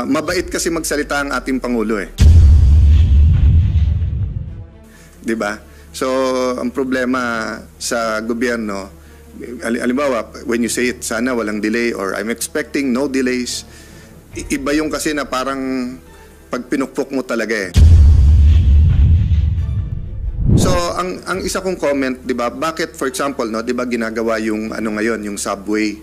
Mabait kasi magsalita ang ating Pangulo eh. 'Di ba? So, ang problema sa gobyerno, halimbawa, when you say it, sana walang delay or I'm expecting no delays, iba yung kasi na parang pag pinukpok mo talaga eh. So, ang isa kong comment, 'di ba? Bakit for example, no, 'di ba ginagawa yung ano ngayon, yung subway?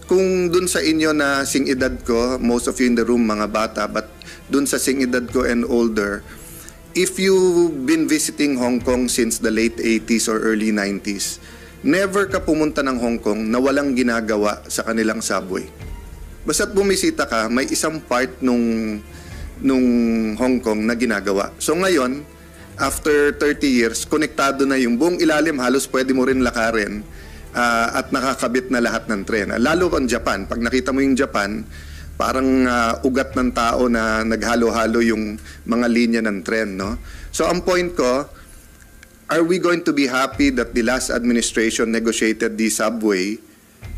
Kung dun sa inyo na sing-edad ko, most of you in the room mga bata, but dun sa sing-edad ko and older, if you've been visiting Hong Kong since the late 80s or early 90s, never ka pumunta ng Hong Kong na walang ginagawa sa kanilang subway. Basta't bumisita ka, may isang part nung Hong Kong na ginagawa. So ngayon, after 30 years, konektado na yung buong ilalim, halos pwede mo rin lakarin at nakakabit na lahat ng tren. Lalo ang Japan, pag nakita mo yung Japan, parang ugat ng tao na naghalo-halo yung mga linya ng tren, no? So ang point ko, are we going to be happy that the last administration negotiated the subway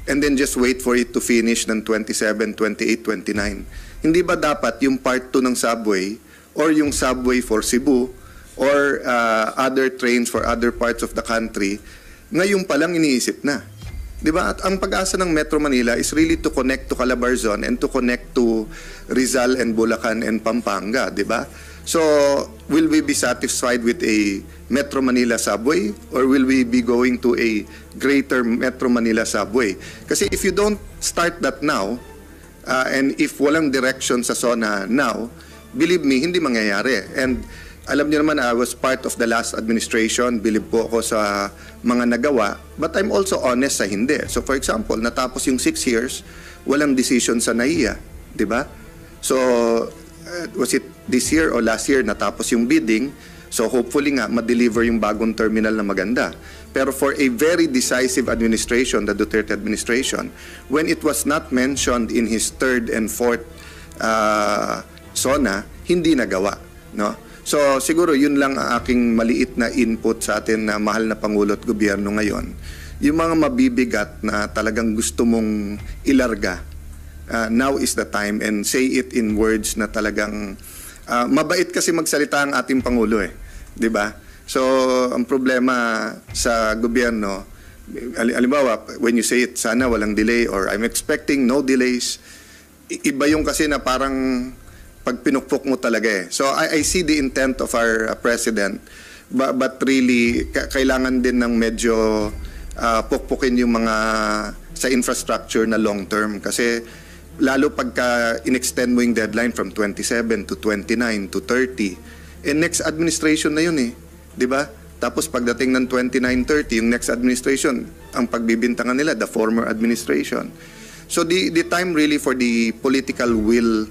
and then just wait for it to finish ng 27, 28, 29? Hindi ba dapat yung part 2 ng subway or yung subway for Cebu or other trains for other parts of the country, ngayon pa lang iniisip na? Diba? At ang pag-asa ng Metro Manila is really to connect to Calabarzon and to connect to Rizal and Bulacan and Pampanga, diba? So, will we be satisfied with a Metro Manila subway or will we be going to a greater Metro Manila subway? Kasi if you don't start that now, and if walang direction sa SONA now, believe me, hindi mangyayari. And alam niyo naman, I was part of the last administration. Believe po ako sa mga nagawa. But I'm also honest sa hindi. So for example, natapos yung 6 years, walang decision sa NAIA. Diba? So, was it this year or last year natapos yung bidding? So hopefully nga, ma-deliver yung bagong terminal na maganda. Pero for a very decisive administration, the Duterte administration, when it was not mentioned in his 3rd and 4th SONA, hindi nagawa. No? So siguro yun lang ang aking maliit na input sa atin na mahal na Pangulo at Gobyerno ngayon. Yung mga mabibigat na talagang gusto mong ilarga, now is the time, and say it in words na talagang mabait kasi magsalita ang ating Pangulo eh. 'Di ba? So ang problema sa gobyerno, halimbawa, when you say it, sana walang delay or I'm expecting no delays, iba yung kasi na parang pag pinukpok mo talaga eh. So I see the intent of our president, but really kailangan din ng medyo pukpukin yung mga sa infrastructure na long term, kasi lalo pagka in-extend mo yung deadline from 27 to 29 to 30, next administration na yun eh, di ba? Tapos pagdating ng 29-30, yung next administration, ang pagbibintangan nila, the former administration. So the time really for the political will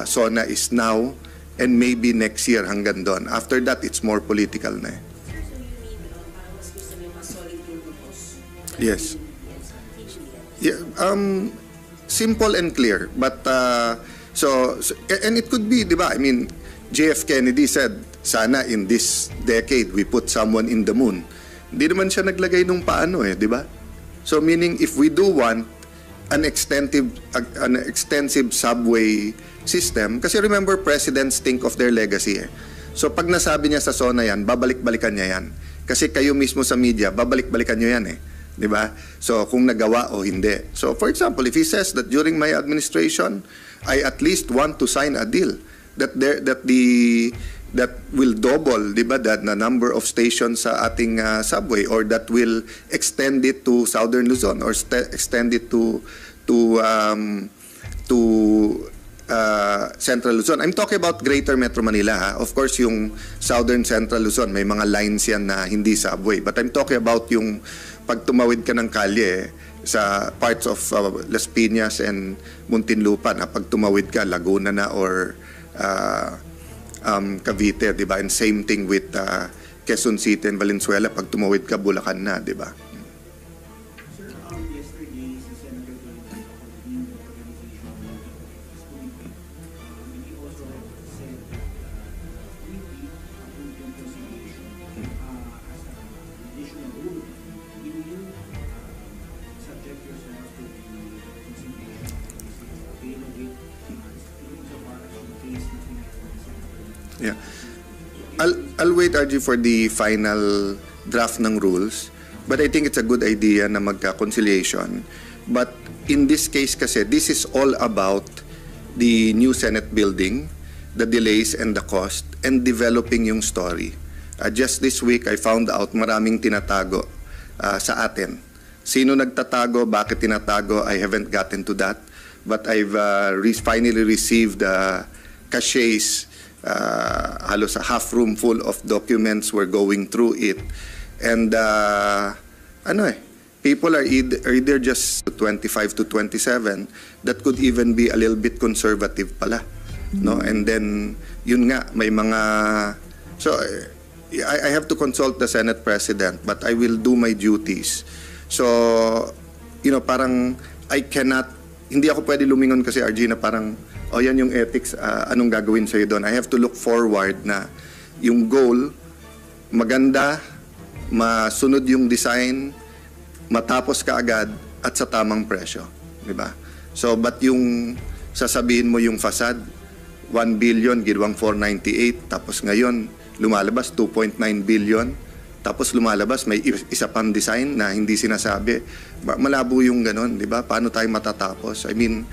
SONA is now and maybe next year hanggang doon. After that, it's more political na eh. Yes. Yeah, simple and clear. But, and it could be, di ba? I mean, JF Kennedy said, sana in this decade we put someone in the moon. Hindi naman siya naglagay nung paano eh, di ba? So meaning, if we do want an extensive subway system, kasi remember, presidents think of their legacy eh. So pag nasabi niya sa SONA yan, babalik-balikan niya yan. Kasi kayo mismo sa media, babalik-balikan niyo yan eh. Di ba? So kung nagawa o hindi. So for example, if he says that during my administration, I at least want to sign a deal that will double, di ba, that na number of stations sa ating subway, or that will extend it to Southern Luzon or extend it to Central Luzon. I'm talking about Greater Metro Manila. Ha? Of course, yung Southern Central Luzon, may mga lines yan na hindi subway. But I'm talking about yung pag tumawid ka ng kalye sa parts of Las Piñas and Muntinlupa, na pag tumawid ka, Laguna na or Cavite, di ba? And same thing with Quezon City and Valenzuela, pag tumawid ka, Bulacan na, di ba? Yeah. I'll wait, RG, for the final draft ng rules. But I think it's a good idea na magka-conciliation. But in this case kasi, this is all about the new Senate building, the delays and the cost, and developing yung story. Just this week, I found out maraming tinatago sa atin. Sino nagtatago, bakit tinatago, I haven't gotten to that. But I've finally received caches, halos a half room full of documents. We're going through it. And people are either just 25 to 27 that could even be a little bit conservative pala. No? And then, yun nga, may mga... So, I have to consult the Senate President, but I will do my duties. So, parang I cannot... Hindi ako pwede lumingon kasi, RG, na parang, yan yung ethics, anong gagawin sa'yo doon? I have to look forward na yung goal, maganda, masunod yung design, matapos ka agad, at sa tamang presyo. Diba? So, but yung sasabihin mo yung facade, 1 billion, ginawang 498, tapos ngayon, lumalabas 2.9 billion, tapos lumalabas may isa pang design na hindi sinasabi. Malabo yung ganun, di ba? Paano tayo matatapos? I mean,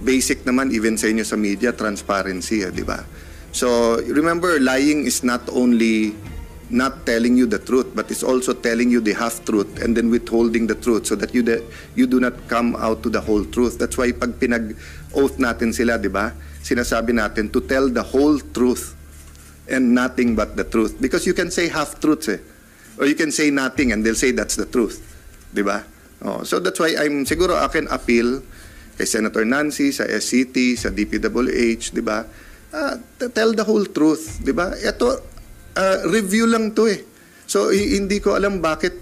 basic naman even sa inyo sa media, transparency, di ba? So, remember, lying is not only not telling you the truth, but it's also telling you the half-truth and then withholding the truth so that you do not come out to the whole truth. That's why pag pinag-oath natin sila, di ba? Sinasabi natin to tell the whole truth and nothing but the truth. Because you can say half-truths or you can say nothing and they'll say that's the truth. Diba? So that's why siguro I can appeal kay Senator Nancy, sa SCT, sa DPWH, diba? Tell the whole truth. Diba? Ito, review lang to So hindi ko alam bakit,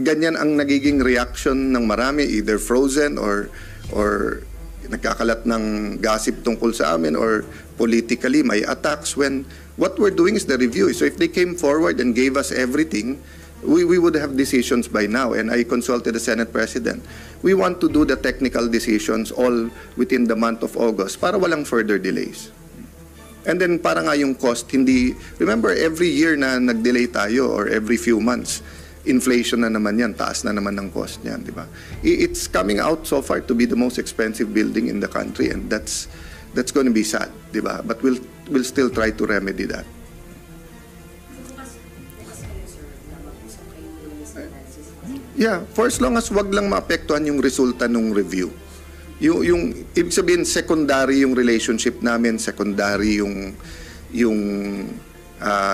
ganyan ang nagiging reaction ng marami, either frozen or nagkakalat ng gossip tungkol sa amin or politically may attacks when what we're doing is the review. So if they came forward and gave us everything, we would have decisions by now. And I consulted the Senate President. We want to do the technical decisions all within the month of August para walang further delays. And then para nga yung cost, remember every year na nag-delay tayo or every few months, inflation na naman yan, taas na naman ng cost niyan, di ba? It's coming out so far to be the most expensive building in the country and that's going to be sad, di ba? But we'll still try to remedy that. Yeah, for as long as wag lang maapektuhan yung resulta ng review. Yung ibig sabihin secondary yung relationship namin, secondary yung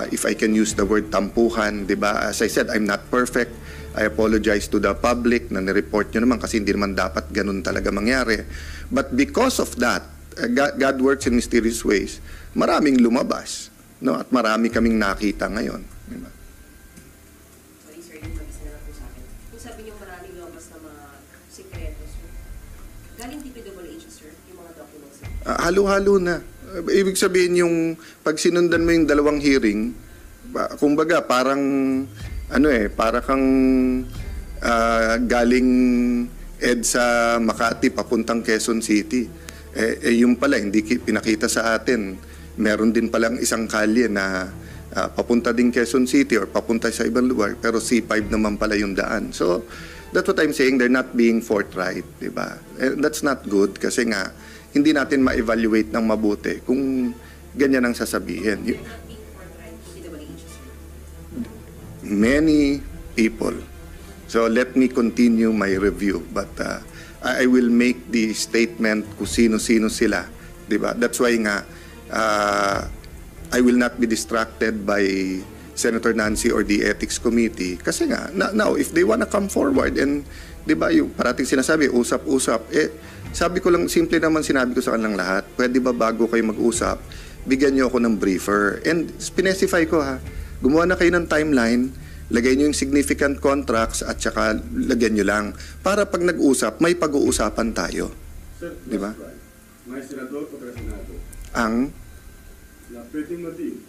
if I can use the word tampuhan, di ba? As I said, I'm not perfect. I apologize to the public na nireport nyo naman kasi hindi naman dapat ganun talaga mangyari. But because of that, God works in mysterious ways. Maraming lumabas, no? At marami kaming nakita ngayon. Di ba? Sorry sir, yung mabisa na lang po sa akin. Kung sabi niyo maraming lumabas na mga sikretos, galing DPWH, sir, yung mga documents? Halo-halo na. Ibig sabihin yung pag sinundan mo yung dalawang hearing, kumbaga parang para kang galing EDSA Makati papuntang Quezon City. Yung pala hindi pinakita sa atin. Meron din palang isang kalye na papunta din Quezon City or papunta sa ibang lugar pero C5 naman pala yung daan. So that's what I'm saying, they're not being forthright, di ba? That's not good kasi nga hindi natin ma-evaluate ng mabuti kung ganyan ang sasabihin. Many people. So let me continue my review. But I will make the statement kung sino-sino sila. Diba? That's why nga, I will not be distracted by Senator Nancy or the Ethics Committee. Kasi nga, now, if they wanna come forward and, diba, yung parating sinasabi, usap-usap, sabi ko lang, simple naman sinabi ko sa kanilang lahat, pwede ba bago kayo mag-usap, bigyan nyo ako ng briefer. And specify ko gumawa na kayo ng timeline, lagay nyo yung significant contracts at saka lagyan nyo lang. Para pag nag-usap, may pag-uusapan tayo. Sir, di ba? May senador o senado? Ang? Na pwedeng ma-deal.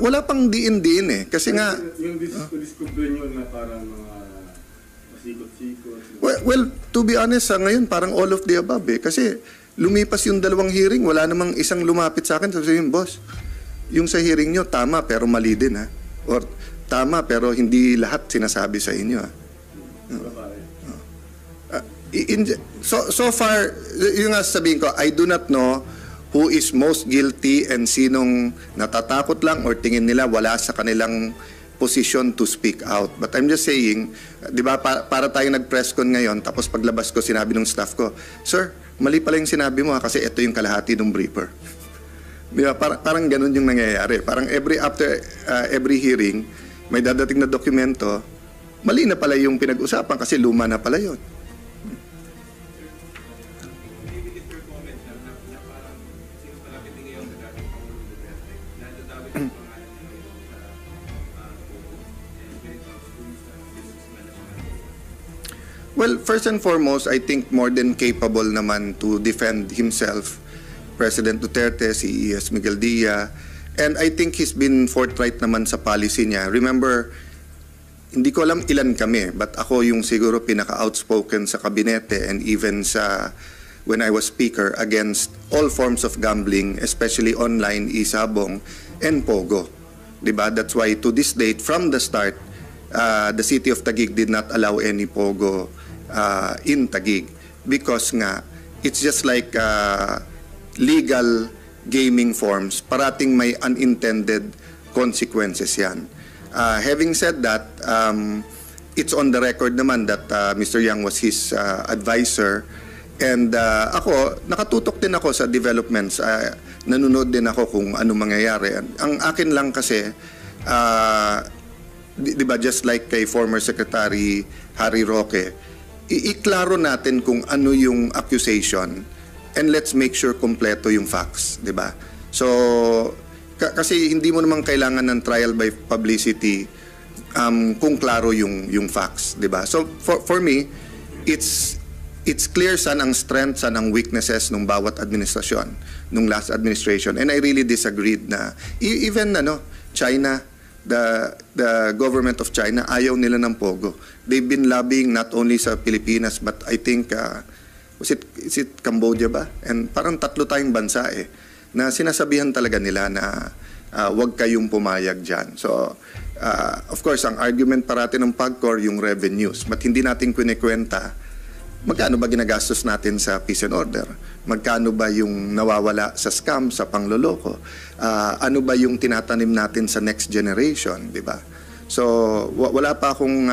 Wala pang diin-diin kasi nga... Yung discover nyo na parang mga masikot-sikot. Well, to be honest, ngayon parang all of the above Kasi Lumipas yung 2 hearing, wala namang isang lumapit sa akin. Sabi, boss, yung sa hearing nyo, tama pero mali din ha. Or tama pero hindi lahat sinasabi sa inyo ha. So far, yung nga sabihin ko, I do not know who is most guilty and sinong natatakot lang or tingin nila wala sa kanilang position to speak out. But I'm just saying, di ba, para tayong nag-press con ngayon, tapos paglabas ko, sinabi ng staff ko, sir, mali pala yung sinabi mo ha, kasi ito yung kalahati ng briefer. Di ba, parang ganun yung nangyayari. Parang after every hearing, may dadating na dokumento, mali na pala yung pinag-usapan kasi luma na pala yun. Well, first and foremost, I think more than capable naman to defend himself, President Duterte, si E.S. Miguel Dia, and I think he's been forthright naman sa policy niya. Remember, hindi ko alam ilan kami, but ako yung siguro pinaka-outspoken sa kabinete and even sa when I was speaker against all forms of gambling, especially online, isabong, and pogo. Diba? That's why to this date, from the start, the city of Taguig did not allow any pogo in Taguig because nga it's just like legal gaming forms, parating may unintended consequences yan. Having said that, it's on the record naman that Mr. Yang was his advisor, and ako, nakatutok din ako sa developments, nanonood din ako kung ano mangyayari. Ang akin lang kasi, di ba, just like kay former Secretary Harry Roque, iklaro natin kung ano yung accusation and let's make sure kompleto yung facts, di ba? So, kasi hindi mo naman kailangan ng trial by publicity kung klaro yung facts, di ba? So, for me, it's clear saan ang strength, saan ang weaknesses ng bawat administrasyon, nung last administration. And I really disagreed na even China, the government of China, ayaw nila ng pogo. They've been lobbying not only sa Pilipinas but I think is it Cambodia ba? And parang 3 tayong bansa na sinasabihan talaga nila na wag kayong pumayag dyan. So of course ang argument parati ng PAGCOR yung revenues, but hindi natin kwenta magkano ba ginagastos natin sa peace and order? Magkano ba yung nawawala sa scam, sa pangloloko? Ano ba yung tinatanim natin sa next generation, di ba? So, wala pa akong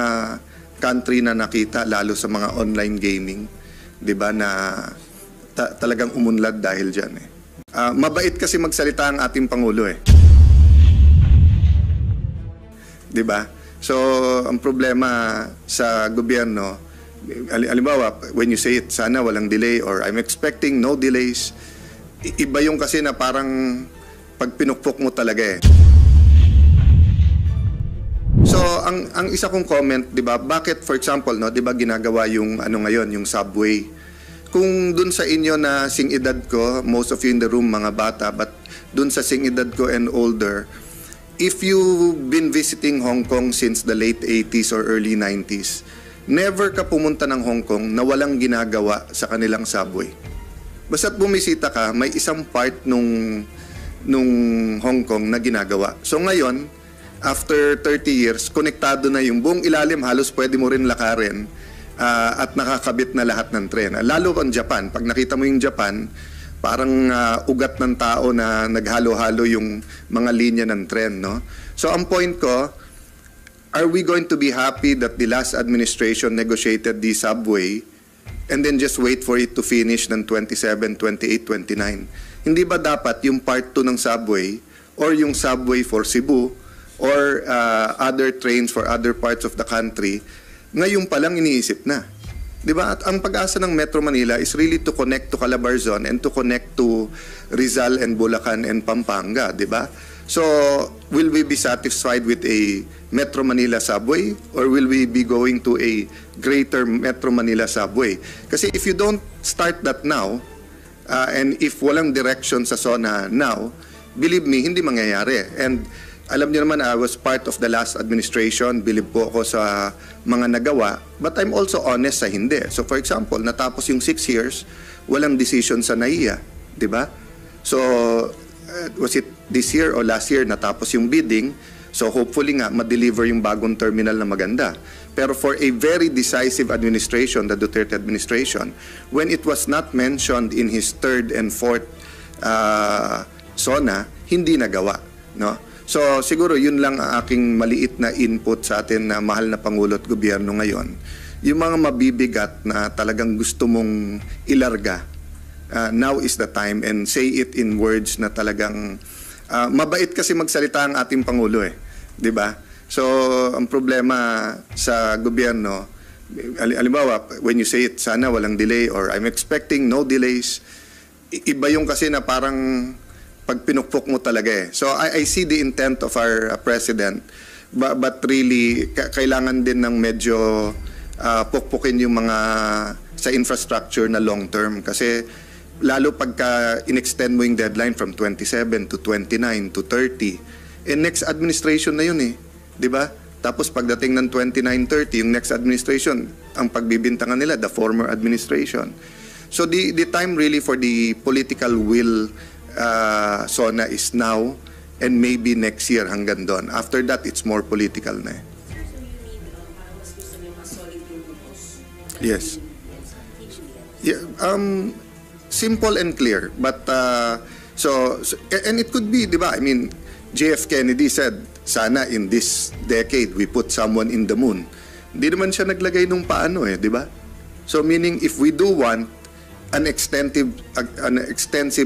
country na nakita, lalo sa mga online gaming, di ba, na talagang umunlad dahil dyan. Mabait kasi magsalita ang ating Pangulo di ba? So, ang problema sa gobyerno, halimbawa, when you say it, sana walang delay or I'm expecting no delays, iba yung kasi na parang pag pinukpok mo talaga So, ang isa kong comment, 'di ba? Bakit for example, 'di ba ginagawa yung ngayon, yung subway? Kung dun sa inyo na sing-edad ko, most of you in the room mga bata, but dun sa sing-edad ko and older, if you've been visiting Hong Kong since the late 80s or early 90s, never ka pumunta ng Hong Kong na walang ginagawa sa kanilang subway. Basta't bumisita ka, may isang part nung Hong Kong na ginagawa. So ngayon, after 30 years, konektado na yung buong ilalim, halos pwede mo rin lakarin at nakakabit na lahat ng tren. Lalo ang Japan. Pag nakita mo yung Japan, parang ugat ng tao na naghalo-halo yung mga linya ng tren, no? So ang point ko, are we going to be happy that the last administration negotiated the subway and then just wait for it to finish ng 27, 28, 29? Hindi ba dapat yung part 2 ng subway or yung subway for Cebu or other trains for other parts of the country, ngayon pa lang iniisip na? Di ba? At ang pag-asa ng Metro Manila is really to connect to Calabarzon and to connect to Rizal and Bulacan and Pampanga, di ba? So, will we be satisfied with a Metro Manila subway or will we be going to a greater Metro Manila subway? Kasi if you don't start that now, and if walang direction sa SONA now, believe me, hindi mangyayari. And alam niyo naman, I was part of the last administration. Bilib po ako sa mga nagawa. But I'm also honest sa hindi. So for example, natapos yung 6 years, walang decision sa NAIA. Diba? So, was it this year or last year natapos yung bidding? So hopefully nga, ma-deliver yung bagong terminal na maganda. Pero for a very decisive administration, the Duterte administration, when it was not mentioned in his 3rd and 4th SONA, hindi nagawa. No? So siguro yun lang ang aking maliit na input sa atin na mahal na Pangulo at Gobyerno ngayon. Yung mga mabibigat na talagang gusto mong ilarga, now is the time, and say it in words na talagang mabait kasi magsalita ang ating Pangulo eh. 'Di ba? So ang problema sa gobyerno, halimbawa when you say it, sana walang delay or I'm expecting no delays, iba yung kasi na parang pag pinukpok mo talaga eh. So I see the intent of our president, but really kailangan din ng medyo pukpukin yung mga sa infrastructure na long term, kasi lalo pagka in-extend mo yung deadline from 27 to 29 to 30, next administration na yun eh, di ba? Tapos pagdating ng 29-30, yung next administration, ang pagbibintangan nila, the former administration. So the time really for the political will SONA is now and maybe next year hanggang doon. After that, it's more political na eh. Sir, so you mean parang mas gusto niyo mas solid yung rules? Yes. Yeah, simple and clear. But, and it could be, di ba? I mean, JF Kennedy said, sana in this decade we put someone in the moon. Hindi naman siya naglagay nung paano eh, di ba? So meaning if we do want an extensive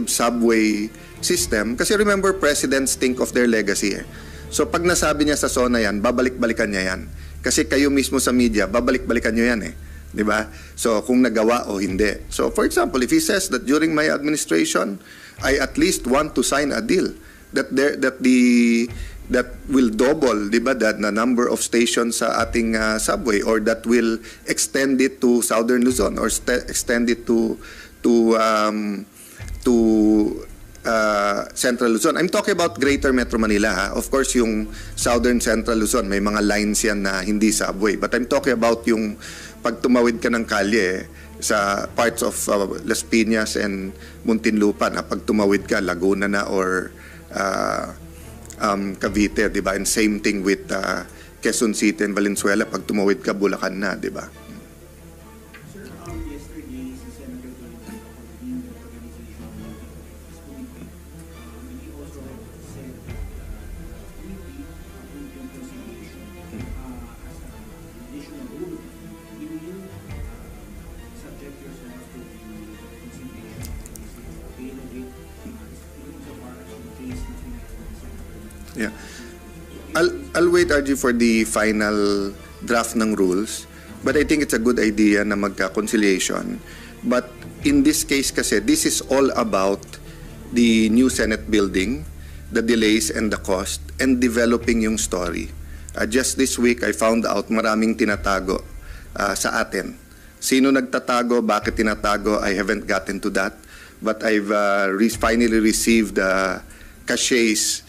subway system, kasi remember, presidents think of their legacy eh. So pag nasabi niya sa SONA yan, babalik-balikan niya yan. Kasi kayo mismo sa media, babalik-balikan niyo yan eh. Di ba? So kung nagawa o hindi. So for example, if he says that during my administration, I at least want to sign a deal that will double, di ba, that na number of stations sa ating subway, or that will extend it to Southern Luzon or extend it to Central Luzon. I'm talking about Greater Metro Manila. Ha? Of course, yung Southern Central Luzon, may mga lines yan na hindi subway. But I'm talking about yung pag tumawid ka ng kalye sa parts of Las Piñas and Muntinlupa, na pag tumawid ka, Laguna na or Cavite, di ba? And same thing with Quezon City and Valenzuela, pag tumawid ka, Bulacan na, di ba? Sir, yesterday, si Senator Tolentino convened the organization of this committee. He also said that the committee approved yung conciliation as an additional rule. Will you subject yourself to the conciliation? Is it okay with it? Even so far as yung case na pinagawa ni Senator? Yeah. I'll wait, RG, for the final draft ng rules. But I think it's a good idea na magka-conciliation. But in this case kasi, this is all about the new Senate building, the delays and the cost, and developing yung story. Just this week, I found out maraming tinatago sa atin. Sino nagtatago? Bakit tinatago? I haven't gotten to that. But I've finally received caches,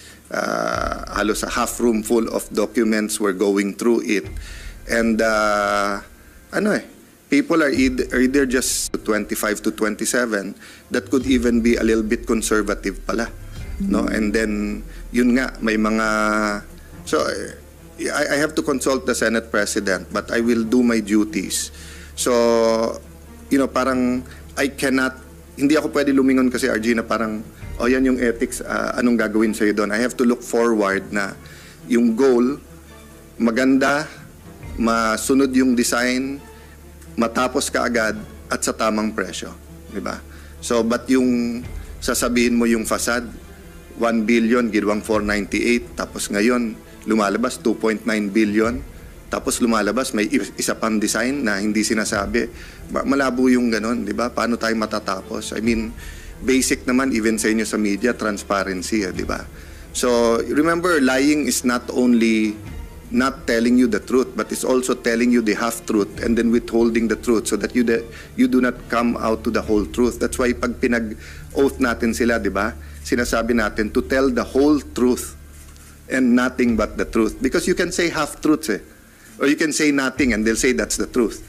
halos a half room full of documents. We're going through it. And people are either just 25 to 27 that could even be a little bit conservative pala. No? And then, yun nga, may mga... So, I have to consult the Senate President, but I will do my duties. So, parang I cannot... Hindi ako pwede lumingon kasi, RG, na parang, yan yung ethics, anong gagawin sa'yo doon? I have to look forward na yung goal, maganda, masunod yung design, matapos ka agad, at sa tamang presyo. Diba? So, but yung sasabihin mo yung facade, 1 billion, ginawang 498, tapos ngayon, lumalabas 2.9 billion, tapos lumalabas may isa pang design na hindi sinasabi. Malabo yung ganon, di ba? Paano tayo matatapos? I mean, basic naman even sa inyo sa media, transparency, di ba? So, remember, lying is not only not telling you the truth, but it's also telling you the half-truth and then withholding the truth so that you do not come out to the whole truth. That's why pag pinag-oath natin sila, di ba? Sinasabi natin to tell the whole truth and nothing but the truth. Because you can say half-truths eh. Or you can say nothing and they'll say that's the truth.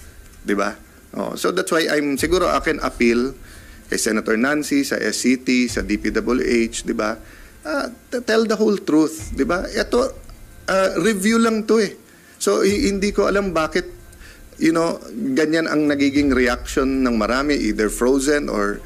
Di ba? Oh, so that's why siguro akin appeal kay Senator Nancy, sa SCT, sa DPWH, di ba? Tell the whole truth, di ba? Ito, review lang to eh. So, hindi ko alam bakit, ganyan ang nagiging reaction ng marami, either frozen or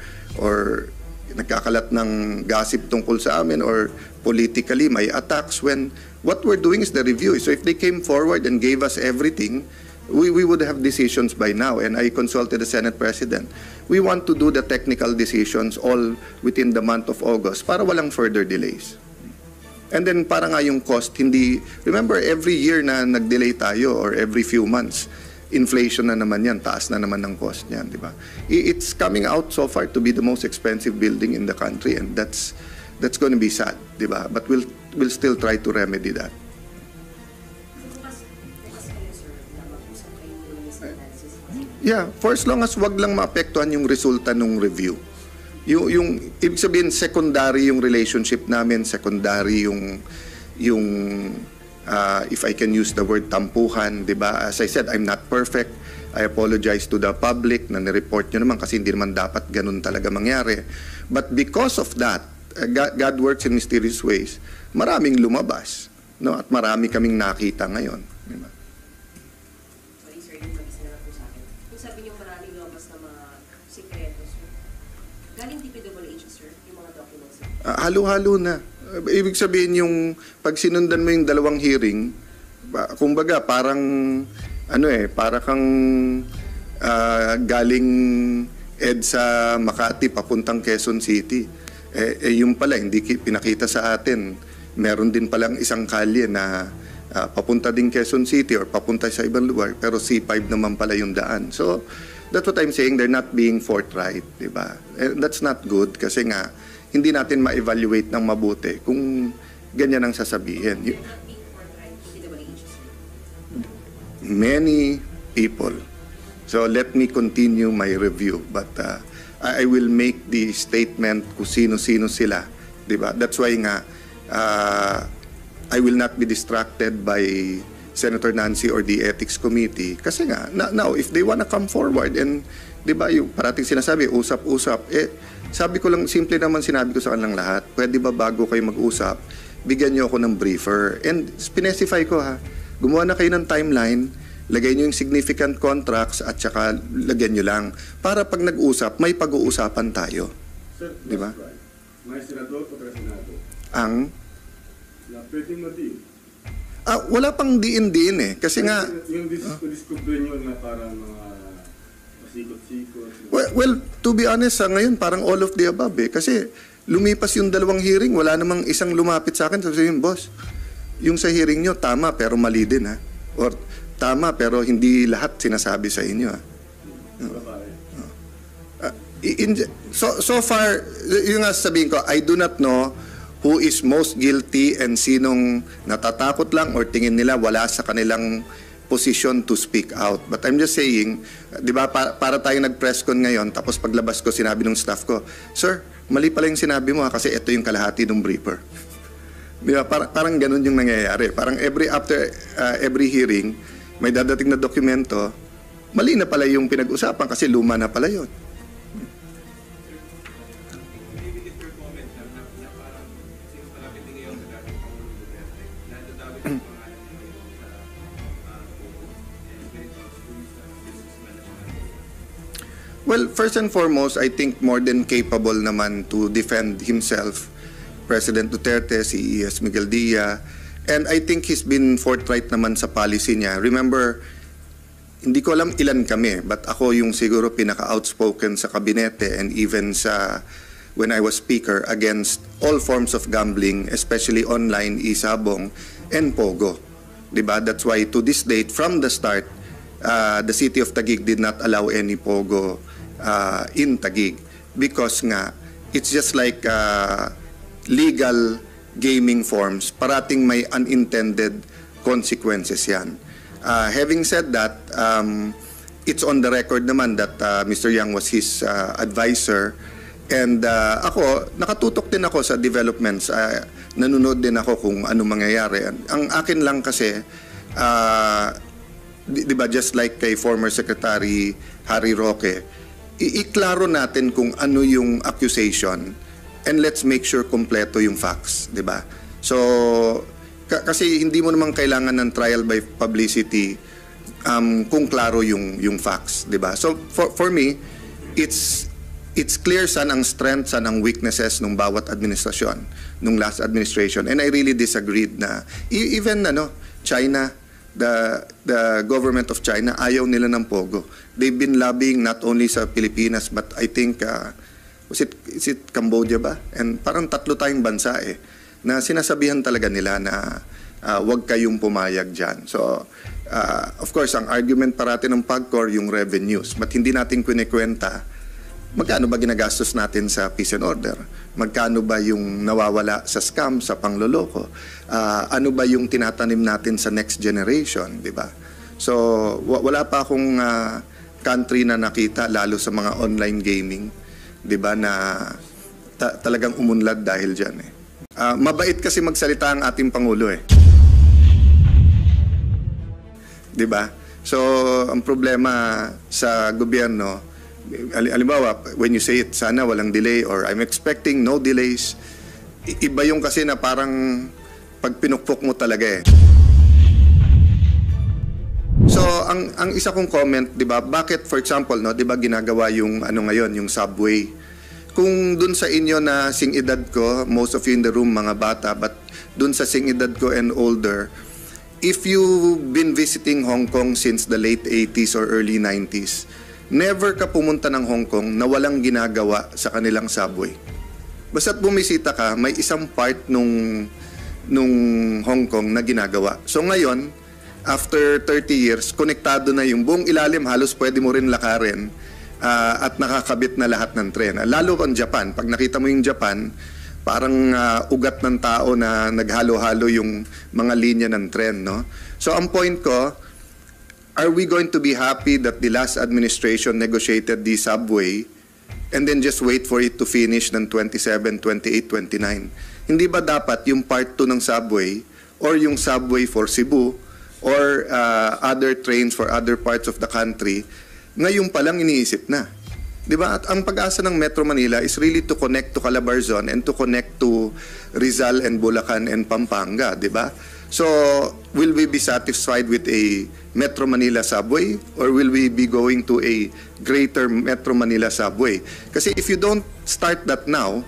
nagkakalat ng gossip tungkol sa amin or politically may attacks when what we're doing is the review. So if they came forward and gave us everything, we would have decisions by now. And I consulted the Senate President. We want to do the technical decisions all within the month of August para walang further delays. And then para nga yung cost, remember every year na nag-delay tayo or every few months, inflation na naman yan, taas na naman ng cost niyan, di ba? It's coming out so far to be the most expensive building in the country and that's going to be sad, di ba? But we'll still try to remedy that. Bukas kayo, sir, na mag-usap kayo ng Ms. Nancy. Yeah, for as long as wag lang maapektuhan yung resulta ng review. Yung ibig sabihin secondary yung relationship namin, secondary yung if I can use the word tampuhan, 'di ba? As I said, I'm not perfect. I apologize to the public na ni-report nyo naman kasi hindi naman dapat ganun talaga mangyari. But because of that, God works in mysterious ways. Maraming lumabas, no? At marami kaming nakita ngayon, 'di ba? Sorry, sir, yung mag-isa na lang po sa akin. Kung sabi niyo maraming lumabas na mga sikretos, galing DPWH, sir, yung mga documents. Halo-halo na. Ibig sabihin yung pag sinundan mo yung dalawang hearing, kumbaga parang para kang galing EDSA Makati papuntang Quezon City. Yung pala hindi pinakita sa atin. Meron din palang isang kalye na papunta din Quezon City or papunta sa ibang lugar pero C5 naman pala yung daan. So that's what I'm saying, they're not being forthright, di ba? That's not good kasi nga hindi natin ma-evaluate ng mabuti kung ganyan ang sasabihin. They're not being forthright to DPWH, sir. Many people. So let me continue my review, but I will make the statement kung sino-sino sila, di ba? That's why nga I will not be distracted by Senator Nancy or the Ethics Committee kasi nga now if they wanna come forward and di ba yung parating sinasabi usap-usap, sabi ko lang, simple naman sinabi ko sa kanilang lahat, pwede ba bago kayo mag-usap, bigyan niyo ako ng briefer. And specify ko gumawa na kayo ng timeline, lagay niyo yung significant contracts at saka lagyan niyo lang. Para pag nag-usap, may pag-uusapan tayo. Sir, Di ba? may senador o senado Ang? na pwedeng ma-deal. Wala pang diin-diin kasi nga... Yung discover nyo na parang mga pasikot-sikot. Well, to be honest, ngayon parang all of the above kasi lumipas yung dalawang hearing, wala namang isang lumapit sa akin sabihin, boss, yung sa hearing nyo tama pero mali din or tama pero hindi lahat sinasabi sa inyo So far, yung nga sabihin ko, I do not know who is most guilty and sinong natatakot lang or tingin nila wala sa kanilang position to speak out. But I'm just saying, di ba, para tayo nag-press con ngayon, tapos paglabas ko, sinabi ng staff ko, sir, mali pala yung sinabi mo kasi ito yung kalahati ng briefer. Di ba, parang ganun yung nangyayari. Parang after every hearing, may dadating na dokumento, mali na pala yung pinag-usapan kasi luma na pala yun. Well, first and foremost, I think more than capable naman to defend himself, President Duterte, si E.S. Miguel Dia, and I think he's been forthright naman sa policy niya. Remember, hindi ko alam ilan kami, but ako yung siguro pinaka-outspoken sa kabinete and even sa when I was speaker against all forms of gambling, especially online, e-sabong, and Pogo. Diba? That's why to this date, from the start, the city of Taguig did not allow any Pogo in Taguig because nga it's just like legal gaming forms, parating may unintended consequences yan. Having said that, it's on the record naman that Mr. Yang was his advisor And ako, nakatutok din ako sa developments. Nanonood din ako kung ano mangyayari. Ang akin lang kasi, di ba, just like kay former Secretary Harry Roque, iklaro natin kung ano yung accusation and let's make sure kompleto yung facts, di ba? So, kasi hindi mo naman kailangan ng trial by publicity kung klaro yung facts, di ba? So, for me, it's clear saan ang strengths, saan ang weaknesses ng bawat administrasyon, nung last administration. And I really disagreed na even China, the government of China, ayaw nila ng POGO. They've been lobbying not only sa Pilipinas but I think is it Cambodia ba? And parang 3 tayong bansa na sinasabihan talaga nila na wag kayong pumayag dyan. So of course ang argument parati ng PAGCOR yung revenues, but hindi natin kinikwenta magkano ba ginagastos natin sa peace and order? Magkano ba yung nawawala sa scam, sa pangloloko? Ano ba yung tinatanim natin sa next generation, di ba? So, wala pa akong country na nakita, lalo sa mga online gaming, di ba, na talagang umunlad dahil dyan. Mabait kasi magsalita ang ating Pangulo di ba? So, ang problema sa gobyerno, halimbawa, when you say it, sana walang delay or I'm expecting no delays, iba yung kasi na parang pag pinukpok mo talaga So, ang isa kong comment, di ba, bakit, for example, di ba ginagawa yung ngayon, yung subway? Kung dun sa inyo na sing-edad ko, most of you in the room, mga bata, but dun sa sing-edad ko and older, if you've been visiting Hong Kong since the late 80s or early 90s, never ka pumunta ng Hong Kong na walang ginagawa sa kanilang subway. Basta't bumisita ka, may isang part nung Hong Kong na ginagawa. So ngayon, after 30 years, konektado na yung buong ilalim, halos pwede mo rin lakarin at nakakabit na lahat ng tren. Lalo ang Japan, pag nakita mo yung Japan, parang ugat ng tao na naghalo-halo yung mga linya ng tren, no? So ang point ko, are we going to be happy that the last administration negotiated the subway and then just wait for it to finish ng 27, 28, 29? Hindi ba dapat yung part 2 ng subway or yung subway for Cebu or other trains for other parts of the country, ngayon pa lang iniisip na? Di ba? At ang pag-asa ng Metro Manila is really to connect to Calabarzon and to connect to Rizal and Bulacan and Pampanga, di ba? So, will we be satisfied with a Metro Manila subway or will we be going to a greater Metro Manila subway? Kasi if you don't start that now,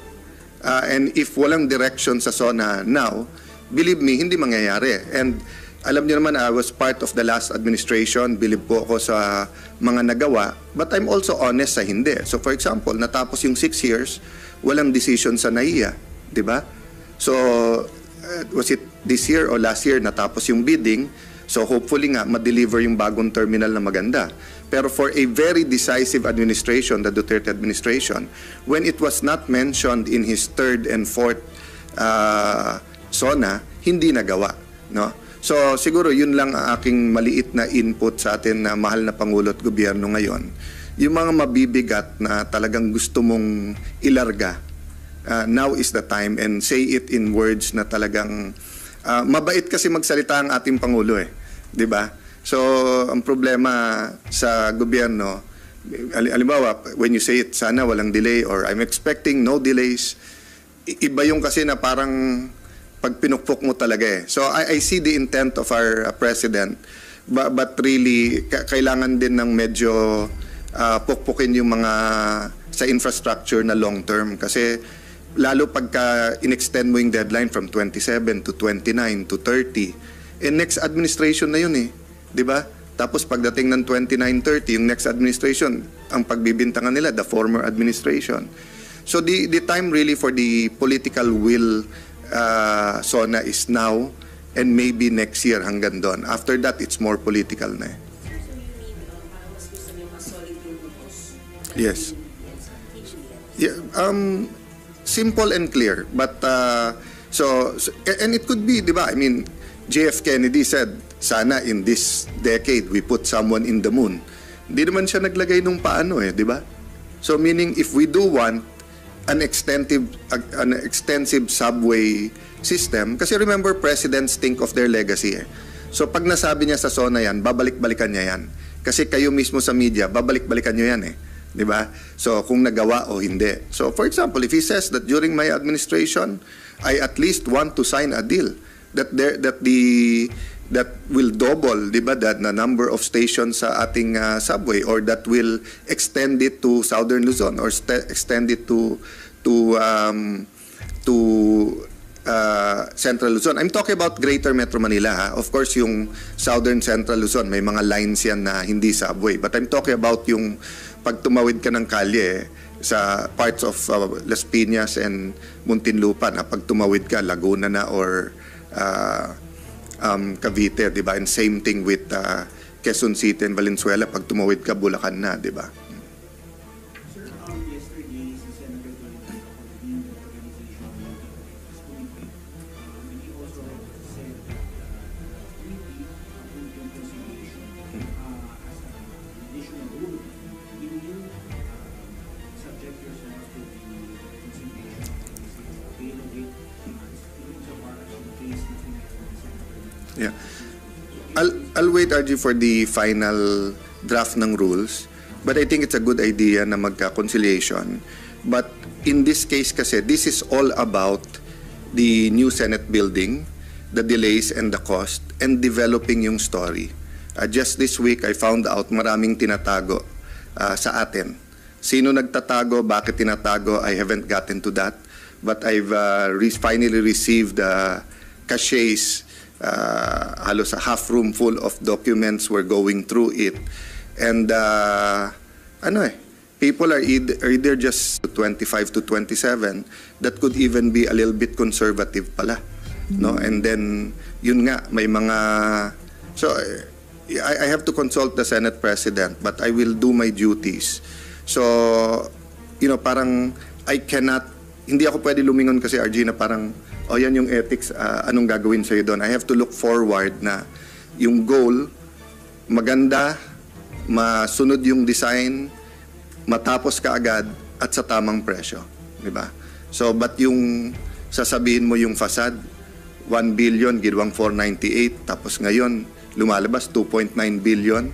and if walang direction sa SONA now, believe me, hindi mangyayari. And alam niyo naman, I was part of the last administration, believe po ako sa mga nagawa, but I'm also honest sa hindi. So for example, natapos yung 6 years, walang decision sa NAIA, di ba? So, was it this year or last year natapos yung bidding, so hopefully nga ma-deliver yung bagong terminal na maganda. Pero for a very decisive administration, the Duterte administration, when it was not mentioned in his 3rd and 4th SONA, hindi nagawa, no? So siguro yun lang ang aking maliit na input sa atin na mahal na Pangulo at Gobyerno ngayon. Yung mga mabibigat na talagang gusto mong ilarga, now is the time, and say it in words na talagang mabait kasi magsalita ang ating Pangulo di ba? So ang problema sa gobyerno, halimbawa, when you say it, sana walang delay or I'm expecting no delays, iba yung kasi na parang pag pinukpok mo talaga So I see the intent of our president, but really kailangan din ng medyo pukpukin yung mga sa infrastructure na long term, kasi lalo pagka in-extend mo yung deadline from 27 to 29 to 30, next administration na yun di ba? Tapos pagdating ng 29-30, yung next administration, ang pagbibintangan nila, the former administration. So the time really for the political will SONA is now and maybe next year hanggang doon. After that, it's more political na Sir, so you mean parang mas gusto niyo mas solid yung grupos? Yes. Yeah, simple and clear, but so and it could be, di ba? I mean, JF Kennedy said, sana in this decade we put someone in the moon. Hindi naman siya naglagay nung paano di ba? So meaning if we do want an extensive subway system. Kasi remember, presidents think of their legacy. So pag nasabi niya sa SONA yan, babalik-balikan niya yan. Kasi kayo mismo sa media, babalik-balikan niyo yan Di ba? So kung nagawa o hindi. So for example, if he says that during my administration, I at least want to sign a deal that will double, di ba, that na number of stations sa ating subway, or that will extend it to Southern Luzon, or extend it to Central Luzon. I'm talking about Greater Metro Manila. Of course, yung Southern Central Luzon, may mga lines yan na hindi subway. But I'm talking about yung pag tumawid ka ng kalye sa parts of Las Piñas and Muntinlupa, na pag tumawid ka, Laguna na or Cavite, di ba? And same thing with Quezon City and Valenzuela, pag tumawid ka, Bulacan na, di ba? Sir, yesterday, si Senator Tolentino convened the organization of committee. And he also said that the committee approved yung conciliation as an additional rule. Will you subject yourself to the conciliation policy, avail of it, even so far as yung case na pinagawa ni Senator? Yeah. I'll wait, RG, for the final draft ng rules. But I think it's a good idea na magka-conciliation. But in this case kasi, this is all about the new Senate building, the delays and the cost, and developing yung story. Just this week, I found out maraming tinatago sa atin. Sino nagtatago? Bakit tinatago? I haven't gotten to that. But I've finally received caches. Halos a half room full of documents. We're going through it. And people are either just 25 to 27, that could even be a little bit conservative pala. No? And then, yun nga, may mga... So, I have to consult the Senate President, but I will do my duties. So, parang I cannot... Hindi ako pwede lumingon kasi, RG, na parang, yan yung ethics, anong gagawin sa'yo doon? I have to look forward na yung goal, maganda, masunod yung design, matapos ka agad, at sa tamang presyo. Diba? So, but yung sasabihin mo yung facade, 1 billion, ginawang 498, tapos ngayon, lumalabas 2.9 billion,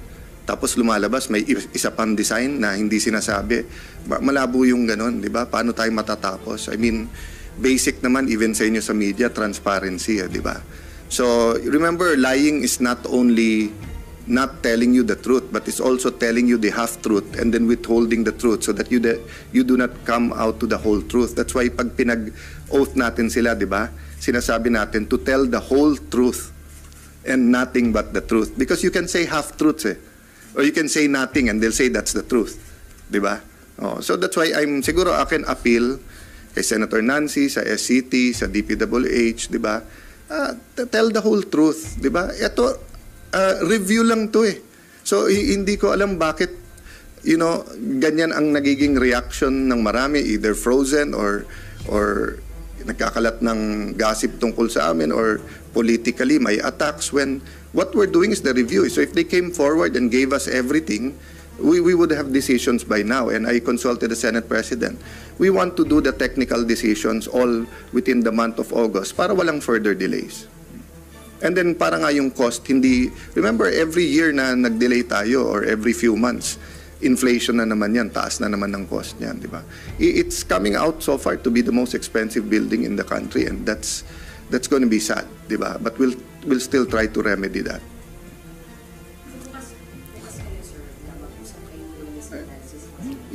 tapos lumalabas may isa pang design na hindi sinasabi. Malabo yung ganon, di ba? Paano tayo matatapos? I mean, basic naman even sa inyo sa media, transparency, di ba? So, remember, lying is not only not telling you the truth, but it's also telling you the half-truth and then withholding the truth so that you do not come out to the whole truth. That's why pag pinag-oath natin sila, di ba? Sinasabi natin to tell the whole truth and nothing but the truth. Because you can say half-truths or you can say nothing and they'll say that's the truth. Di ba? So that's why siguro akin appeal kay Senator Nancy, sa SCT, sa DPWH, di ba? Tell the whole truth, di ba? Ito, review lang to So, hindi ko alam bakit, ganyan ang nagiging reaction ng marami, either frozen or nagkakalat ng gossip tungkol sa amin or politically may attacks when what we're doing is the review. So, if they came forward and gave us everything, we would have decisions by now. And I consulted the Senate President. We want to do the technical decisions all within the month of August para walang further delays. And then para nga yung cost, remember every year na nag-delay tayo or every few months, inflation na naman yan, taas na naman ng cost niyan, di ba? It's coming out so far to be the most expensive building in the country and that's going to be sad, di ba? But we'll still try to remedy that.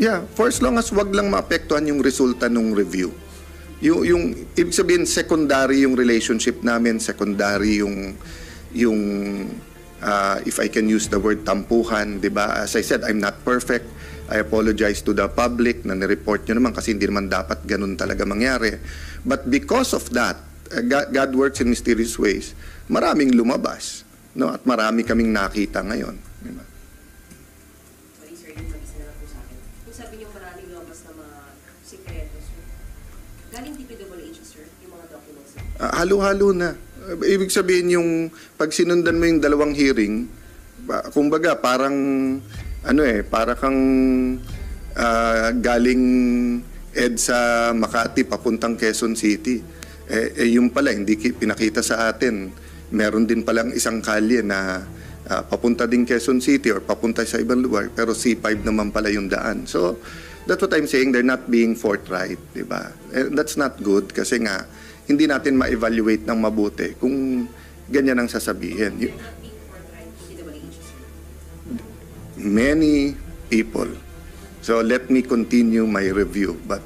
Yeah, for as long as wag lang maapektuhan yung resulta ng review. Yung ibig sabihin secondary yung relationship namin, secondary yung if I can use the word tampuhan, 'di ba? As I said, I'm not perfect. I apologize to the public na ni-report nyo naman kasi hindi naman dapat ganun talaga mangyari. But because of that, God works in mysterious ways. Maraming lumabas, no? At marami kaming nakita ngayon, 'di ba? Sabi niyo maraming lumabas na mga sikretos. Galing DPWH, sir, yung mga documents. Halo-halo na. Ibig sabihin yung pag sinundan mo yung dalawang hearing, kumbaga parang para kang galing EDSA Makati papuntang Quezon City. Yung pala, hindi pinakita sa atin. Meron din palang isang kalye na papunta din Quezon City or papunta sa ibang lugar, pero C5 naman pala yung daan. So, that's what I'm saying, they're not being forthright, di ba? And that's not good kasi nga, hindi natin ma-evaluate ng mabuti kung ganyan ang sasabihin. They're not being forthright to DOH, sir. Many people. So let me continue my review, but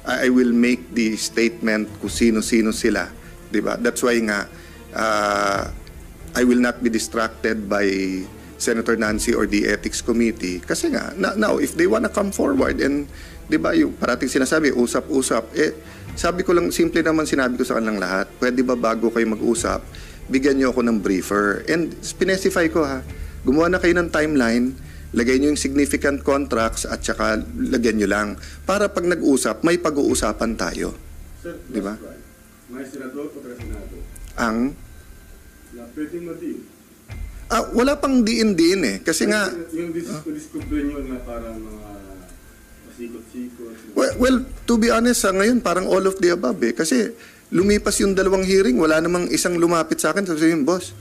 I will make the statement kung sino-sino sila, di ba? That's why nga I will not be distracted by Senator Nancy or the Ethics Committee kasi nga now if they wanna come forward and di ba yung parating sinasabi usap-usap, sabi ko lang, simple naman sinabi ko sa kanilang lahat, pwede ba bago kayo mag-usap bigyan niyo ako ng briefer, and specify ko gumawa na kayo ng timeline, lagay niyo yung significant contracts at saka lagyan niyo lang para pag nag-usap may pag-uusapan tayo. Sir, Di ba? right. May senador o taga-senado Ang na pwedeng ma-deal. wala pang diin-diin kasi nga Yung discover nyo na parang mga pasikot-sikot. well, to be honest, ngayon parang all of the above kasi lumipas yung 2 hearing, wala namang isang lumapit sa akin sabihin, boss,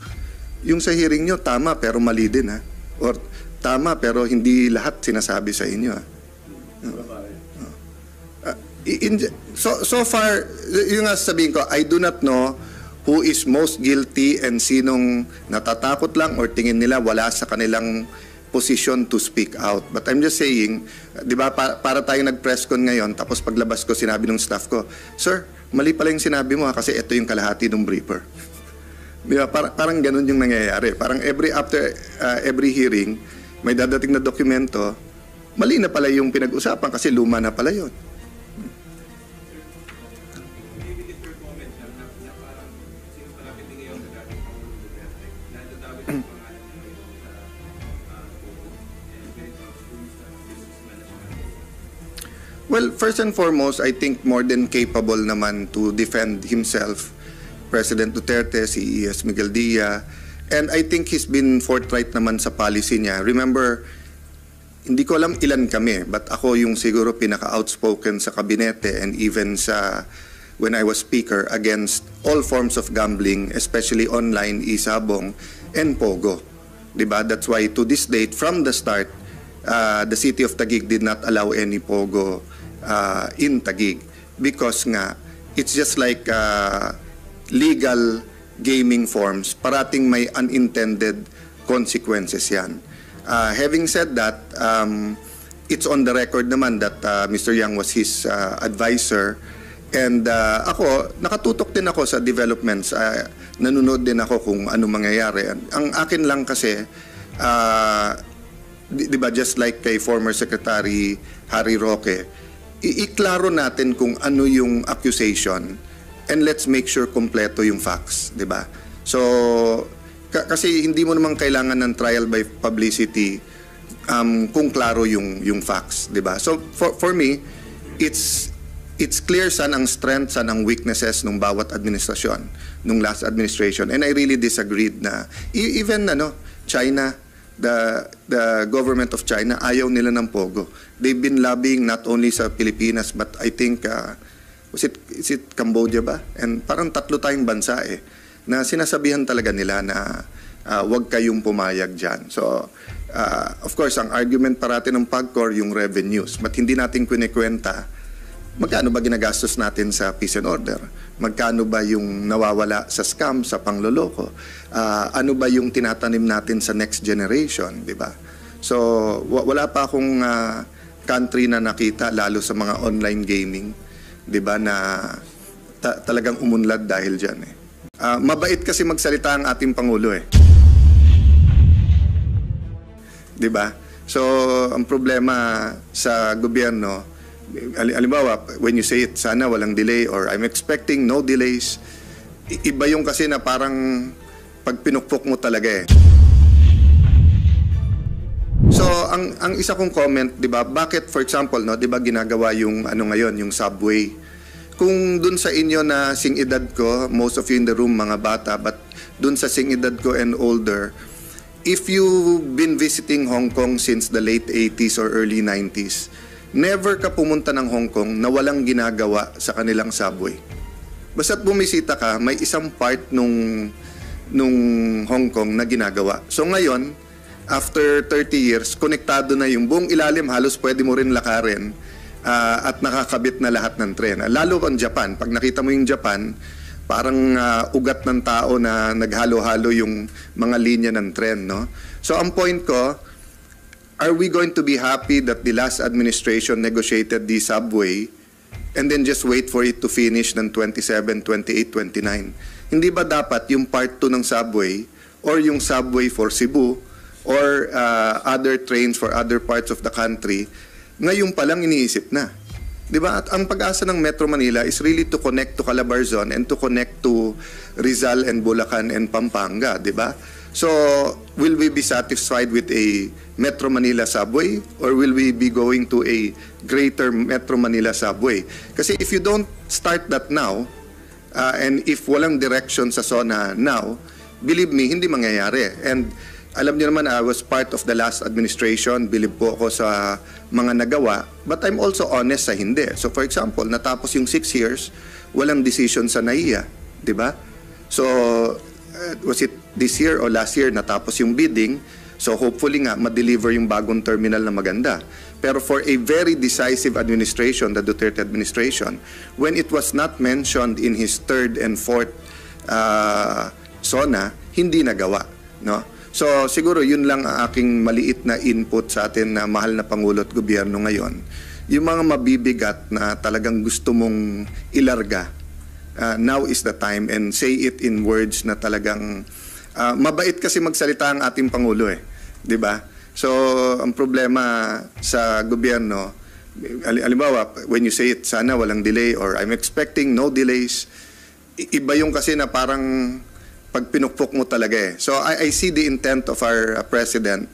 yung sa hearing nyo tama pero mali din or tama pero hindi lahat sinasabi sa inyo So far, yung nga sabihin ko, I do not know who is most guilty and sinong natatakot lang or tingin nila wala sa kanilang position to speak out. But I'm just saying, di ba, para tayo nag-press con ngayon, tapos paglabas ko, sinabi ng staff ko, sir, mali pala yung sinabi mo kasi ito yung kalahati ng briefer. Di ba, parang ganun yung nangyayari. Parang after every hearing, may dadating na dokumento, mali na pala yung pinag-usapan kasi luma na pala yun. Well, first and foremost, I think more than capable naman to defend himself, President Duterte, si E.S. Miguel Dia, and I think he's been forthright naman sa policy niya. Remember, hindi ko alam ilan kami, but ako yung siguro pinaka-outspoken sa kabinete and even sa when I was speaker against all forms of gambling, especially online, isabong, and pogo. Diba? That's why to this date, from the start, the city of Taguig did not allow any pogo in Taguig because nga it's just like legal gaming forms, parating may unintended consequences yan. Having said that, it's on the record naman that Mr. Yang was his advisor, and ako, nakatutok din ako sa developments, nanonood din ako kung ano mangyayari. Ang akin lang kasi, di ba, just like kay former Secretary Harry Roque, iklaro natin kung ano yung accusation and let's make sure kompleto yung facts, di ba? So, kasi hindi mo naman kailangan ng trial by publicity kung klaro yung facts, di ba? So, for me, it's clear saan ang strength, saan ang weaknesses ng bawat administrasyon, nung last administration. And I really disagreed na even China, the government of China, ayaw nila ng pogo. They've been lobbying not only sa Pilipinas but I think is it Cambodia ba? And parang 3 tayong bansa na sinasabihan talaga nila na wag kayong pumayag dyan. So of course ang argument parati ng PAGCOR yung revenues, but hindi natin kwenta magkano ba ginagastos natin sa peace and order? Magkano ba yung nawawala sa scam, sa pangloloko? Ano ba yung tinatanim natin sa next generation, di ba? So, wala pa akong country na nakita, lalo sa mga online gaming, di ba, na talagang umunlad dahil dyan. Mabait kasi magsalita ang ating Pangulo di ba? So, ang problema sa gobyerno, halimbawa, when you say it, sana walang delay or I'm expecting no delays, iba yung kasi na parang pag pinukpok mo talaga So, ang isa kong comment, 'di ba? Bakit for example, 'di ba ginagawa yung ngayon, yung subway? Kung dun sa inyo na sing-edad ko, most of you in the room mga bata, but dun sa sing-edad ko and older, if you've been visiting Hong Kong since the late 80s or early 90s, never ka pumunta ng Hong Kong na walang ginagawa sa kanilang subway. Basta't bumisita ka, may isang part nung Hong Kong na ginagawa. So ngayon, after 30 years, konektado na yung buong ilalim, halos pwede mo rin lakarin at nakakabit na lahat ng tren. Lalo ang Japan, pag nakita mo yung Japan, parang ugat ng tao na naghalo-halo yung mga linya ng tren, no? So ang point ko, are we going to be happy that the last administration negotiated the subway and then just wait for it to finish ng 27, 28, 29? Hindi ba dapat yung part 2 ng subway or yung subway for Cebu or other trains for other parts of the country, ngayon pa lang iniisip na? Diba? At ang pag-asa ng Metro Manila is really to connect to Calabarzon and to connect to Rizal and Bulacan and Pampanga, diba? So, will we be satisfied with a Metro Manila subway or will we be going to a greater Metro Manila subway? Kasi if you don't start that now, and if walang direction sa SONA now, believe me, hindi mangyayari. And alam niyo naman, I was part of the last administration. Believe po ako sa mga nagawa. But I'm also honest sa hindi. So for example, natapos yung 6 years, walang decision sa NAIA. Diba? So, was it this year or last year natapos yung bidding? So hopefully nga, ma-deliver yung bagong terminal na maganda. Pero for a very decisive administration, the Duterte administration, when it was not mentioned in his 3rd and 4th SONA, hindi nagawa. No? So siguro yun lang ang aking maliit na input sa atin na mahal na Pangulo at Gobyerno ngayon. Yung mga mabibigat na talagang gusto mong ilarga, now is the time, and say it in words na talagang mabait kasi magsalita ang ating Pangulo eh. 'Di ba? So ang problema sa gobyerno, halimbawa, when you say it, sana walang delay or I'm expecting no delays, iba yung kasi na parang pag pinukpok mo talaga eh. So I see the intent of our president,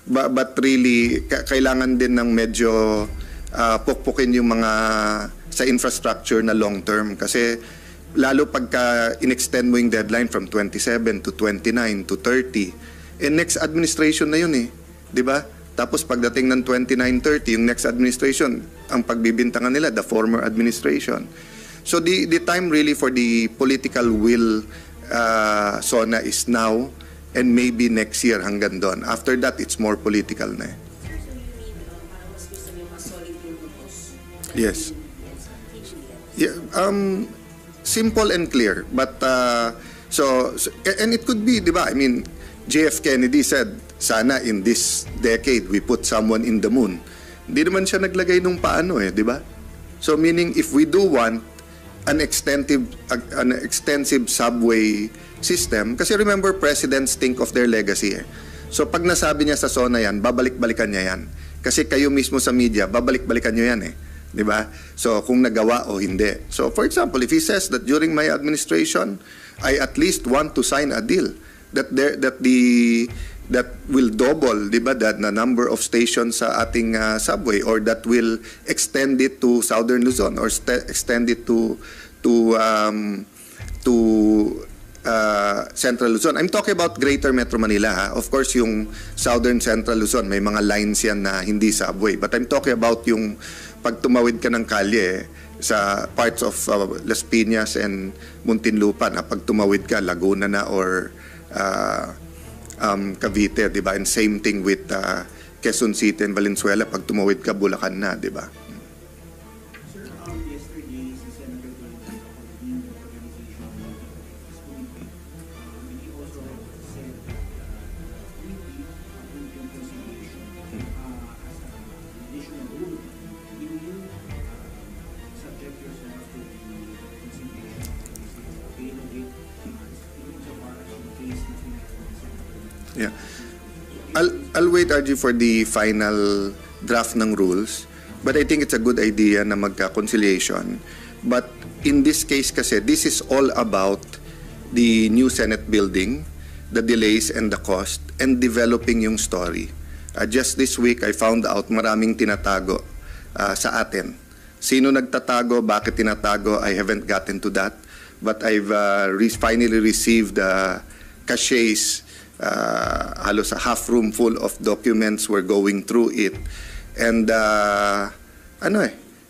but really kailangan din ng medyo pukpukin yung mga sa infrastructure na long term kasi lalo pagka in-extend mo yung deadline from 27 to 29 to 30, next administration na yun eh. Di ba? Tapos pagdating ng 29-30, yung next administration, ang pagbibintangan nila, the former administration. So the time really for the political will SONA is now and maybe next year hanggang doon. After that, it's more political na eh. Sir, so you mean parang mas gusto niyo mas solid yung grupos? Yes. Yeah, simple and clear, but and it could be, di ba? I mean, JF Kennedy said, sana in this decade we put someone in the moon. Hindi naman siya naglagay nung paano eh, di ba? So meaning if we do want an extensive subway system, kasi remember, presidents think of their legacy eh. So pag nasabi niya sa SONA yan, babalik-balikan niya yan. Kasi kayo mismo sa media, babalik-balikan niyo yan eh. Di ba? So kung nagawa o hindi. So for example, if he says that during my administration, I at least want to sign a deal that will double, di ba, that na number of stations sa ating subway, or that will extend it to Southern Luzon or extend it to Central Luzon. I'm talking about Greater Metro Manila. Ha? Of course, yung Southern Central Luzon, may mga lines yan na hindi subway. But I'm talking about yung pag tumawid ka ng kalye sa parts of Las Piñas and Muntinlupa, na pag tumawid ka, Laguna na or Cavite, di ba? And same thing with Quezon City and Valenzuela, pag tumawid ka, Bulacan na, di ba? Sir, yesterday, si Senator Tolentino convened the organization of this committee. And he also said that the committee approved yung conciliation as an additional rule. Will you subject yourself to the conciliation of the available even so far as yung case na pinagawa ni Senator? Yeah. I'll wait, RG, for the final draft ng rules. But I think it's a good idea na magka-conciliation. But in this case kasi, this is all about the new Senate building, the delays and the cost, and developing yung story. Just this week, I found out maraming tinatago sa atin. Sino nagtatago, bakit tinatago, I haven't gotten to that. But I've finally received caches, halos a half room full of documents. We're going through it. And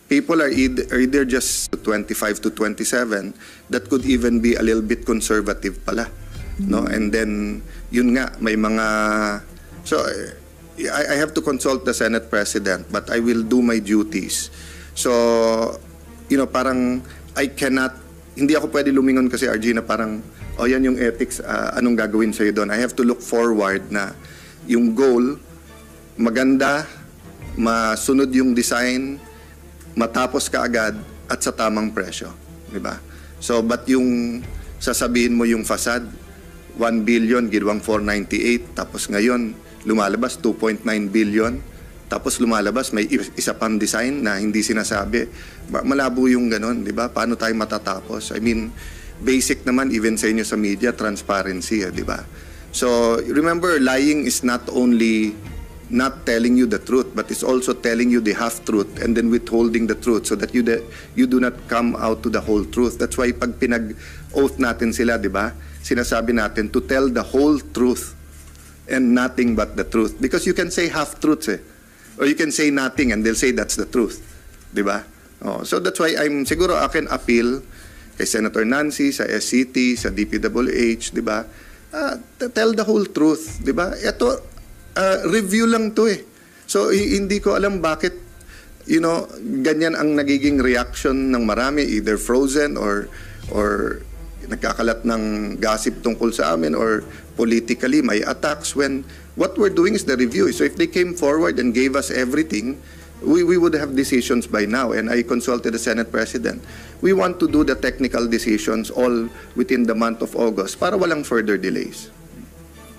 people are either just 25 to 27 that could even be a little bit conservative pala, no? And then yun nga, may mga, so I have to consult the Senate President, but I will do my duties. So parang I cannot, hindi ako pwede lumingon kasi, RG, na parang yan yung ethics, anong gagawin sa'yo doon. I have to look forward na yung goal maganda, masunod yung design, matapos ka agad at sa tamang presyo, di ba? So but yung sasabihin mo yung facade 1 billion ginawang 498, tapos ngayon lumalabas 2.9 billion, tapos lumalabas may isa pang design na hindi sinasabi. Malabo yung ganon, di ba? Paano tayo matatapos? I mean, basic naman even sa inyo sa media, transparency, di ba? So remember, lying is not only not telling you the truth, but it's also telling you the half-truth and then withholding the truth so that you do not come out to the whole truth. That's why pag pinag-oath natin sila, di ba? Sinasabi natin to tell the whole truth and nothing but the truth. Because you can say half-truths or you can say nothing and they'll say that's the truth. Di ba? So that's why siguro akin appeal kay Senator Nancy, sa SCT, sa DPWH, di ba? Tell the whole truth, di ba? Ito, review lang to eh. So hindi ko alam bakit ganyan ang nagiging reaction ng marami, either frozen or nagkakalat ng gossip tungkol sa amin or politically may attacks when what we're doing is the review. So if they came forward and gave us everything, we would have decisions by now. And I consulted the Senate President. We want to do the technical decisions all within the month of August para walang further delays.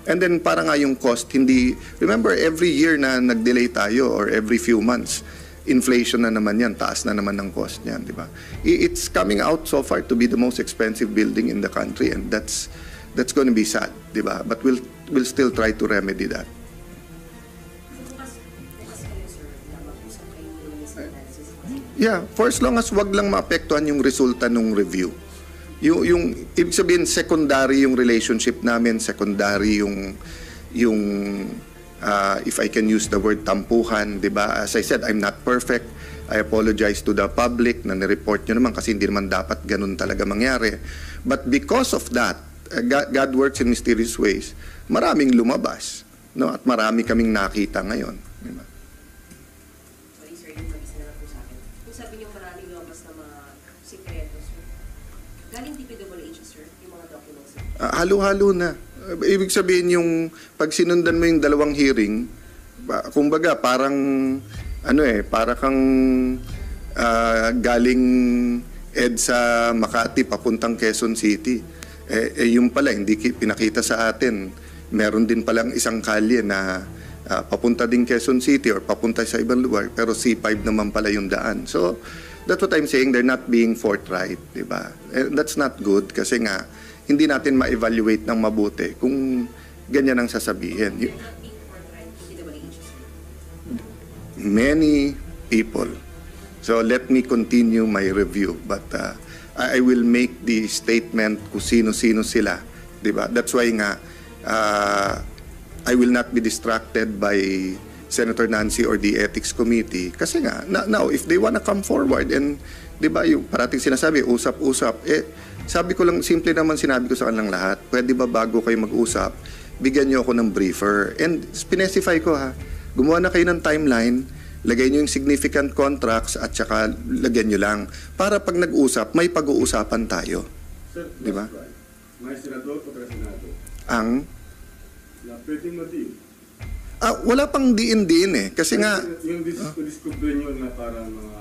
And then para nga yung cost, remember every year na nag-delay tayo or every few months, inflation na naman yan, taas na naman ng cost niyan, di ba? It's coming out so far to be the most expensive building in the country and that's going to be sad, di ba? But we'll still try to remedy that. Bukas kayo, sir, na mag-usap kayo ng Mr. Nancy. Yeah, for as long as wag lang maapektuhan yung resulta ng review. Yung ibig sabihin secondary yung relationship namin, secondary yung if I can use the word tampuhan, 'di ba? As I said, I'm not perfect. I apologize to the public na ni-report nyo naman kasi hindi naman dapat ganun talaga mangyari. But because of that, God works in mysterious ways. Maraming lumabas, no? At marami kaming nakita ngayon, 'di ba? Sorry, sir, yung mag-isa na po sa akin. Kung sabi niyo maraming lumabas na mga sikretos, galing DPWH, sir, yung mga documents. Halo-halo na. Ibig sabihin yung pag sinundan mo yung dalawang hearing, kumbaga parang para kang galing EDSA Makati papuntang Quezon City. Yung pala hindi pinakita sa atin. Meron din palang isang kalye na papunta din Quezon City or papunta sa ibang lugar pero C5 naman pala yung daan. So that's what I'm saying, they're not being forthright, di ba? That's not good kasi nga hindi natin ma-evaluate ng mabuti kung ganyan ang sasabihin. You're not being forthright to DPWH, sir. Many people. So let me continue my review, but I will make the statement kung sino-sino sila, di ba? That's why nga I will not be distracted by Senator Nancy or the Ethics Committee kasi nga now if they wanna come forward and di ba yung parating sinasabi usap-usap, sabi ko lang, simple naman sinabi ko sa kanilang lahat, pwede ba bago kayo mag-usap bigyan niyo ako ng briefer and specify ko gumawa na kayo ng timeline, lagay niyo yung significant contracts at saka lagyan niyo lang para pag nag-usap may pag-uusapan tayo. Sir, di ba? May senador o presenado? Ang Na pwedeng ma-deal. wala pang diin-diin kasi nga Yung discover nyo na parang mga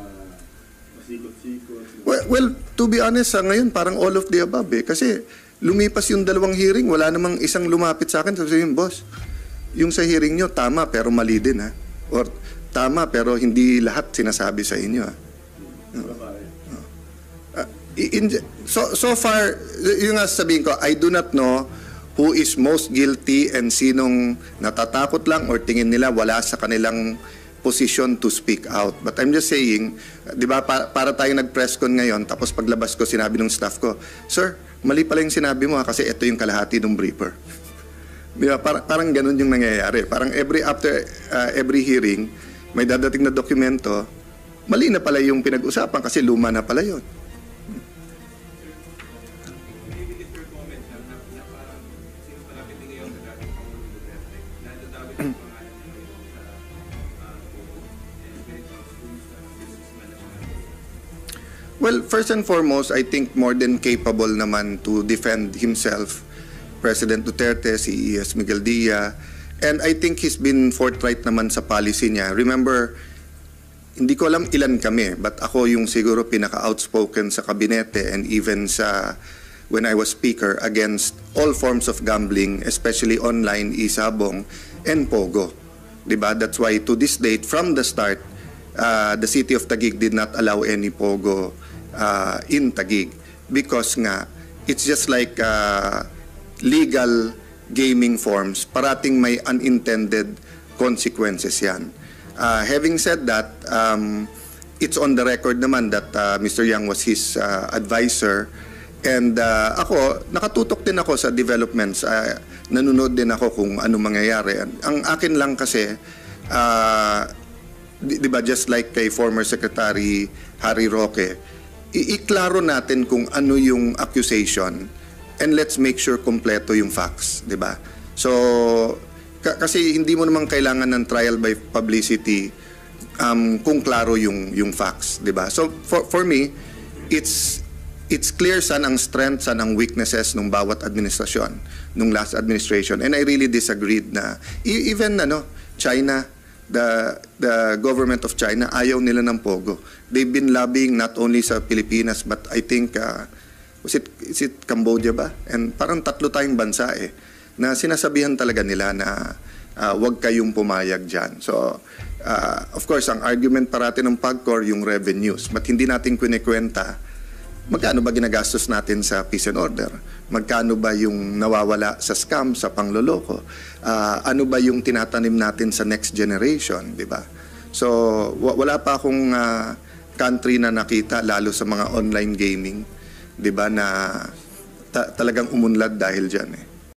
pasikot-sikot. well, to be honest, ngayon parang all of the above kasi lumipas yung dalawang hearing, wala namang isang lumapit sa akin sabihin, boss, yung sa hearing nyo tama pero mali din or tama pero hindi lahat sinasabi sa inyo so far, yung nga sabihin ko, I do not know who is most guilty and sinong natatakot lang or tingin nila wala sa kanilang position to speak out. But I'm just saying, di ba, para tayo nag-press con ngayon, tapos paglabas ko, sinabi ng staff ko, sir, mali pala yung sinabi mo kasi ito yung kalahati ng briefer. Di ba, parang ganun yung nangyayari. Parang after every hearing, may dadating na dokumento, mali na pala yung pinag-usapan kasi luma na pala yun. Maybe if your comment lang na parang since malapit din ngayon sa dating Pangulong Duterte, nadadawit ang pangalan niya ngayon sa Pogo and when it comes to business management. Well, first and foremost, I think more than capable naman to defend himself, President Duterte, si E.S. Miguel Dia, and I think he's been forthright naman sa policy niya. Remember, hindi ko alam ilan kami, but ako yung siguro pinaka-outspoken sa kabinete and even sa when I was speaker against all forms of gambling, especially online, isabong, and pogo. Diba? That's why to this date, from the start, the city of Taguig did not allow any pogo in Taguig because nga, it's just like legal gaming forms, parating may unintended consequences yan. Having said that, it's on the record naman that Mr. Yang was his advisor and ako, nakatutok din ako sa developments. Nanonood din ako kung ano mangyayari. Ang akin lang kasi, di ba, just like kay former Secretary Harry Roque, iklaro natin kung ano yung accusation and let's make sure kompleto yung facts, di ba? So, kasi hindi mo naman kailangan ng trial by publicity kung klaro yung facts, di ba? So for me, it's clear saan ang strength, saan ang weaknesses ng bawat administrasyon, nung last administration, and I really disagreed na even China, the government of China, ayaw nila ng pogo. They've been lobbying not only sa Pilipinas but I think is it Cambodia ba? And parang 3 tayong bansa na sinasabihan talaga nila na wag kayong pumayag dyan. So, of course, ang argument parati ng PAGCOR yung revenues. But hindi natin kinikwenta magkano ba ginagastos natin sa peace and order? Magkano ba yung nawawala sa scam, sa pangloloko? Ano ba yung tinatanim natin sa next generation, di ba? So, wala pa akong country na nakita, lalo sa mga online gaming, di ba, na talagang umunlad dahil dyan